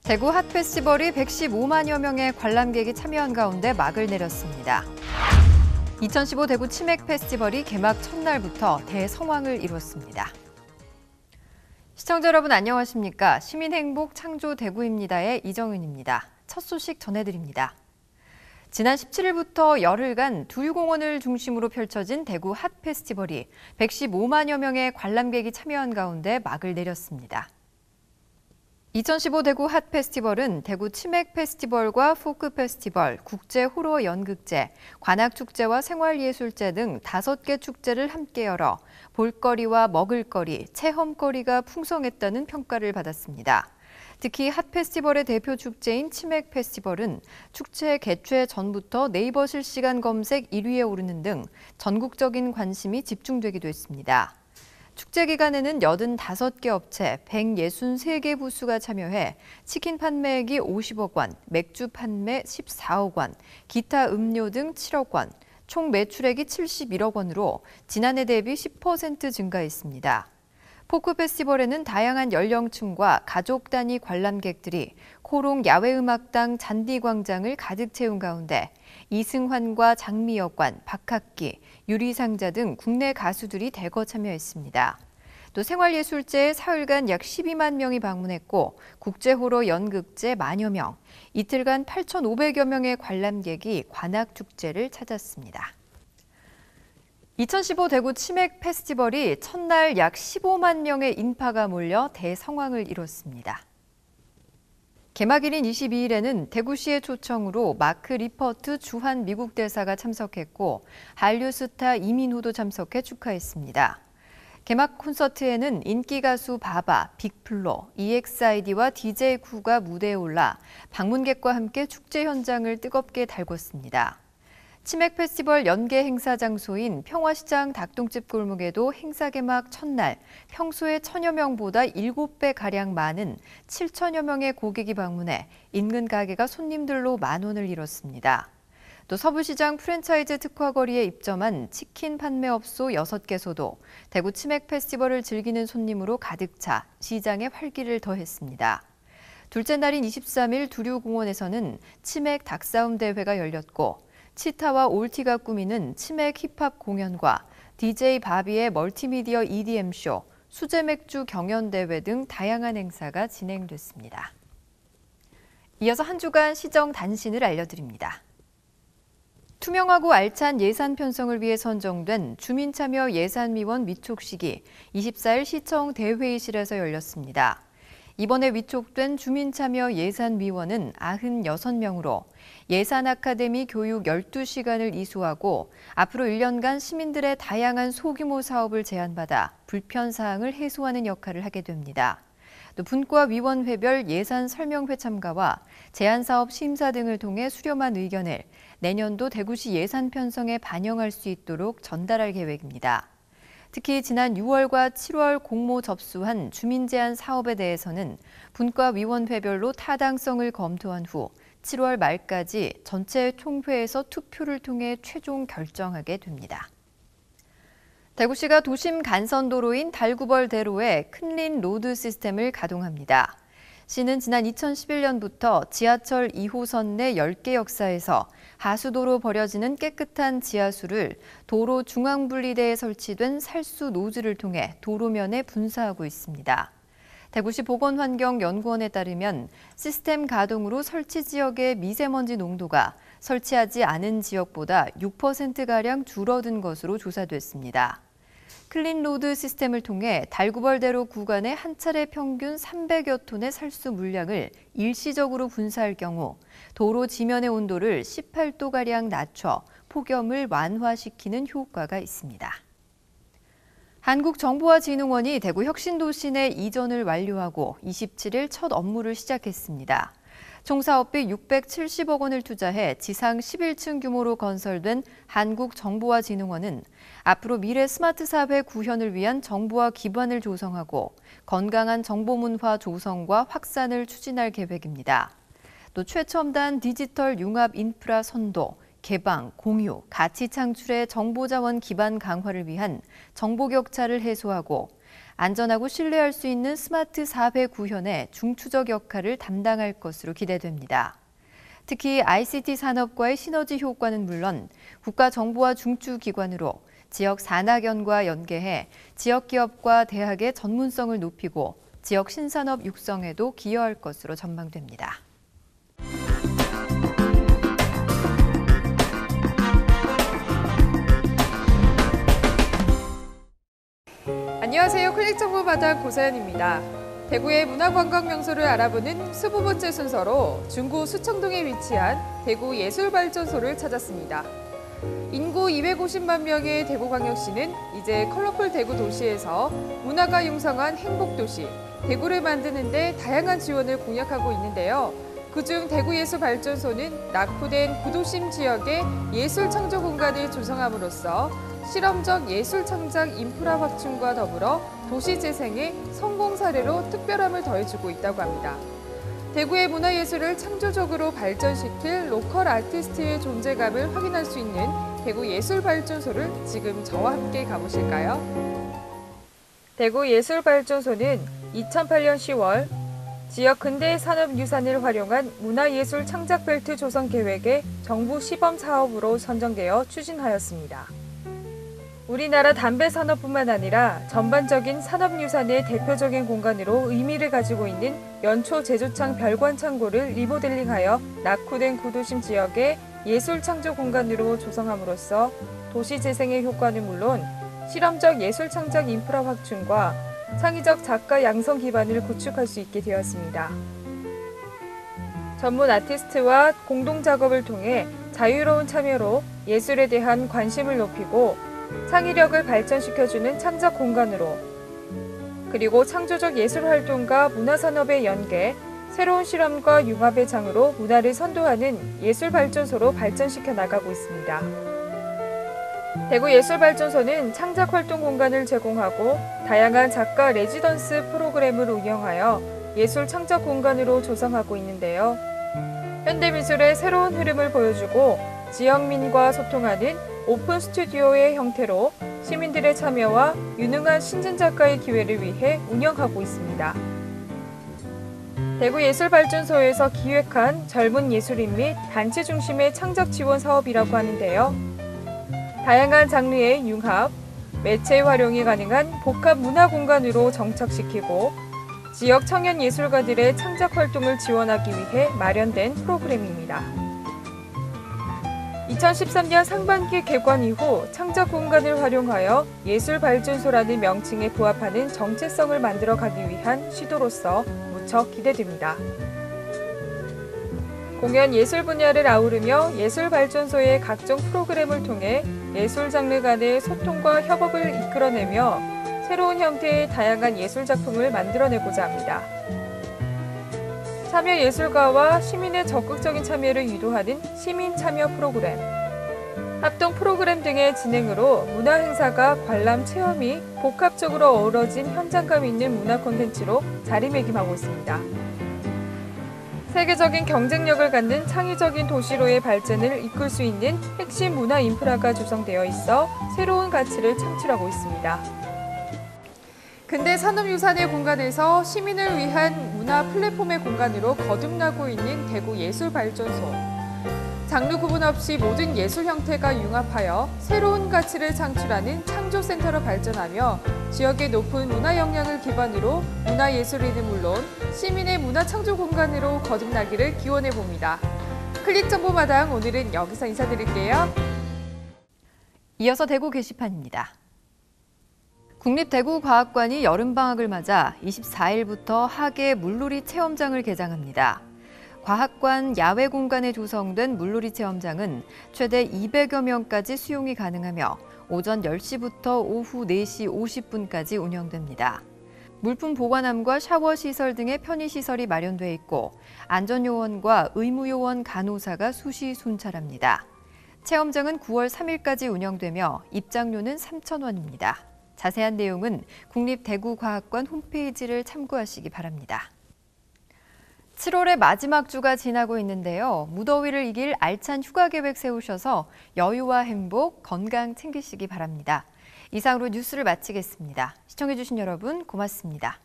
대구 핫페스티벌이 115만여 명의 관람객이 참여한 가운데 막을 내렸습니다. 2015 대구 치맥 페스티벌이 개막 첫날부터 대성황을 이뤘습니다. 시청자 여러분 안녕하십니까? 시민행복 창조 대구입니다의 이정은입니다. 첫 소식 전해드립니다. 지난 17일부터 열흘간 두유공원을 중심으로 펼쳐진 대구 핫페스티벌이 115만여 명의 관람객이 참여한 가운데 막을 내렸습니다. 2015 대구 핫페스티벌은 대구 치맥 페스티벌과 포크 페스티벌, 국제 호러 연극제, 관악축제와 생활예술제 등 5개 축제를 함께 열어 볼거리와 먹을거리, 체험거리가 풍성했다는 평가를 받았습니다. 특히 핫페스티벌의 대표 축제인 치맥 페스티벌은 축제 개최 전부터 네이버 실시간 검색 1위에 오르는 등 전국적인 관심이 집중되기도 했습니다. 축제 기간에는 85개 업체 163개 부스가 참여해 치킨 판매액이 50억 원, 맥주 판매 14억 원, 기타 음료 등 7억 원, 총 매출액이 71억 원으로 지난해 대비 10% 증가했습니다. 포크 페스티벌에는 다양한 연령층과 가족 단위 관람객들이 코롱 야외음악당 잔디광장을 가득 채운 가운데 이승환과 장미여관, 박학기, 유리상자 등 국내 가수들이 대거 참여했습니다. 또 생활예술제에 사흘간 약 12만 명이 방문했고 국제호러 연극제 만여 명, 이틀간 8,500여 명의 관람객이 관악축제를 찾았습니다. 2015 대구 치맥 페스티벌이 첫날 약 15만 명의 인파가 몰려 대성황을 이뤘습니다. 개막일인 22일에는 대구시의 초청으로 마크 리퍼트 주한 미국 대사가 참석했고 한류 스타 이민호도 참석해 축하했습니다. 개막 콘서트에는 인기 가수 바바, 빅플로, EXID와 DJ 쿠가 무대에 올라 방문객과 함께 축제 현장을 뜨겁게 달궜습니다. 치맥 페스티벌 연계 행사 장소인 평화시장 닭똥집 골목에도 행사 개막 첫날 평소의 1,000여 명보다 7배가량 많은 7천여 명의 고객이 방문해 인근 가게가 손님들로 만원을 이뤘습니다. 또 서부시장 프랜차이즈 특화거리에 입점한 치킨 판매업소 6개소도 대구 치맥 페스티벌을 즐기는 손님으로 가득 차 시장에 활기를 더했습니다. 둘째 날인 23일 두류공원에서는 치맥 닭싸움 대회가 열렸고 치타와 올티가 꾸미는 치맥 힙합 공연과 DJ 바비의 멀티미디어 EDM쇼, 수제맥주 경연대회 등 다양한 행사가 진행됐습니다. 이어서 한 주간 시정 단신을 알려드립니다. 투명하고 알찬 예산 편성을 위해 선정된 주민참여 예산위원 위촉식이 24일 시청 대회의실에서 열렸습니다. 이번에 위촉된 주민참여 예산위원은 96명으로 예산 아카데미 교육 12시간을 이수하고 앞으로 1년간 시민들의 다양한 소규모 사업을 제안받아 불편사항을 해소하는 역할을 하게 됩니다. 또 분과위원회별 예산 설명회 참가와 제안사업 심사 등을 통해 수렴한 의견을 내년도 대구시 예산 편성에 반영할 수 있도록 전달할 계획입니다. 특히 지난 6월과 7월 공모 접수한 주민제안 사업에 대해서는 분과위원회별로 타당성을 검토한 후 7월 말까지 전체 총회에서 투표를 통해 최종 결정하게 됩니다. 대구시가 도심 간선도로인 달구벌대로에 클린 로드 시스템을 가동합니다. 시는 지난 2011년부터 지하철 2호선 내 10개 역사에서 하수도로 버려지는 깨끗한 지하수를 도로 중앙분리대에 설치된 살수 노즐을 통해 도로면에 분사하고 있습니다. 대구시 보건환경연구원에 따르면 시스템 가동으로 설치 지역의 미세먼지 농도가 설치하지 않은 지역보다 6%가량 줄어든 것으로 조사됐습니다. 클린로드 시스템을 통해 달구벌대로 구간에 한 차례 평균 300여 톤의 살수 물량을 일시적으로 분사할 경우 도로 지면의 온도를 18도가량 낮춰 폭염을 완화시키는 효과가 있습니다. 한국정보화진흥원이 대구 혁신도시 내 이전을 완료하고 27일 첫 업무를 시작했습니다. 총 사업비 670억 원을 투자해 지상 11층 규모로 건설된 한국정보화진흥원은 앞으로 미래 스마트 사회 구현을 위한 정보화 기반을 조성하고 건강한 정보문화 조성과 확산을 추진할 계획입니다. 또 최첨단 디지털 융합 인프라 선도, 개방, 공유, 가치 창출의 정보자원 기반 강화를 위한 정보 격차를 해소하고 안전하고 신뢰할 수 있는 스마트 4배 구현의 중추적 역할을 담당할 것으로 기대됩니다. 특히 ICT 산업과의 시너지 효과는 물론 국가정보화 중추기관으로 지역 산학연과 연계해 지역 기업과 대학의 전문성을 높이고 지역 신산업 육성에도 기여할 것으로 전망됩니다. 안녕하세요. 클릭정보마당 고사연입니다. 대구의 문화관광 명소를 알아보는 20번째 순서로 중구 수청동에 위치한 대구예술발전소를 찾았습니다. 인구 250만 명의 대구광역시는 이제 컬러풀 대구 도시에서 문화가 융성한 행복도시, 대구를 만드는 데 다양한 지원을 공약하고 있는데요. 그중 대구예술발전소는 낙후된 구도심 지역의 예술창조 공간을 조성함으로써 실험적 예술창작 인프라 확충과 더불어 도시 재생의 성공 사례로 특별함을 더해주고 있다고 합니다. 대구의 문화예술을 창조적으로 발전시킬 로컬 아티스트의 존재감을 확인할 수 있는 대구예술발전소를 지금 저와 함께 가보실까요? 대구예술발전소는 2008년 10월 지역 근대 산업유산을 활용한 문화예술 창작벨트 조성 계획의 정부 시범 사업으로 선정되어 추진하였습니다. 우리나라 담배 산업뿐만 아니라 전반적인 산업유산의 대표적인 공간으로 의미를 가지고 있는 연초 제조창 별관 창고를 리모델링하여 낙후된 구도심 지역의 예술 창조 공간으로 조성함으로써 도시 재생의 효과는 물론 실험적 예술 창작 인프라 확충과 창의적 작가 양성 기반을 구축할 수 있게 되었습니다. 전문 아티스트와 공동 작업을 통해 자유로운 참여로 예술에 대한 관심을 높이고 창의력을 발전시켜주는 창작 공간으로, 그리고 창조적 예술 활동과 문화산업의 연계, 새로운 실험과 융합의 장으로 문화를 선도하는 예술발전소로 발전시켜 나가고 있습니다. 대구예술발전소는 창작 활동 공간을 제공하고 다양한 작가 레지던스 프로그램을 운영하여 예술 창작 공간으로 조성하고 있는데요. 현대미술의 새로운 흐름을 보여주고 지역민과 소통하는 오픈 스튜디오의 형태로 시민들의 참여와 유능한 신진 작가의 기회를 위해 운영하고 있습니다. 대구예술발전소에서 기획한 젊은 예술인 및 단체 중심의 창작 지원 사업이라고 하는데요. 다양한 장르의 융합, 매체 활용이 가능한 복합 문화 공간으로 정착시키고 지역 청년 예술가들의 창작 활동을 지원하기 위해 마련된 프로그램입니다. 2013년 상반기 개관 이후 창작 공간을 활용하여 예술발전소라는 명칭에 부합하는 정체성을 만들어가기 위한 시도로서 무척 기대됩니다. 공연 예술 분야를 아우르며 예술발전소의 각종 프로그램을 통해 예술 장르 간의 소통과 협업을 이끌어내며 새로운 형태의 다양한 예술 작품을 만들어내고자 합니다. 참여 예술가와 시민의 적극적인 참여를 유도하는 시민 참여 프로그램, 합동 프로그램 등의 진행으로 문화 행사가 관람 체험이 복합적으로 어우러진 현장감 있는 문화 콘텐츠로 자리매김하고 있습니다. 세계적인 경쟁력을 갖는 창의적인 도시로의 발전을 이끌 수 있는 핵심 문화 인프라가 조성되어 있어 새로운 가치를 창출하고 있습니다. 근대 산업유산의 공간에서 시민을 위한 문화 플랫폼의 공간으로 거듭나고 있는 대구예술발전소. 장르 구분 없이 모든 예술 형태가 융합하여 새로운 가치를 창출하는 창조센터로 발전하며 지역의 높은 문화 역량을 기반으로 문화예술인은 물론 시민의 문화 창조 공간으로 거듭나기를 기원해봅니다. 클릭정보마당 오늘은 여기서 인사드릴게요. 이어서 대구 게시판입니다. 국립대구과학관이 여름방학을 맞아 24일부터 학예 물놀이 체험장을 개장합니다. 과학관 야외 공간에 조성된 물놀이 체험장은 최대 200여 명까지 수용이 가능하며 오전 10시부터 오후 4시 50분까지 운영됩니다. 물품 보관함과 샤워 시설 등의 편의시설이 마련돼 있고 안전요원과 의무요원 간호사가 수시 순찰합니다. 체험장은 9월 3일까지 운영되며 입장료는 3,000원입니다. 자세한 내용은 국립대구과학관 홈페이지를 참고하시기 바랍니다. 7월의 마지막 주가 지나고 있는데요. 무더위를 이길 알찬 휴가 계획 세우셔서 여유와 행복, 건강 챙기시기 바랍니다. 이상으로 뉴스를 마치겠습니다. 시청해주신 여러분 고맙습니다.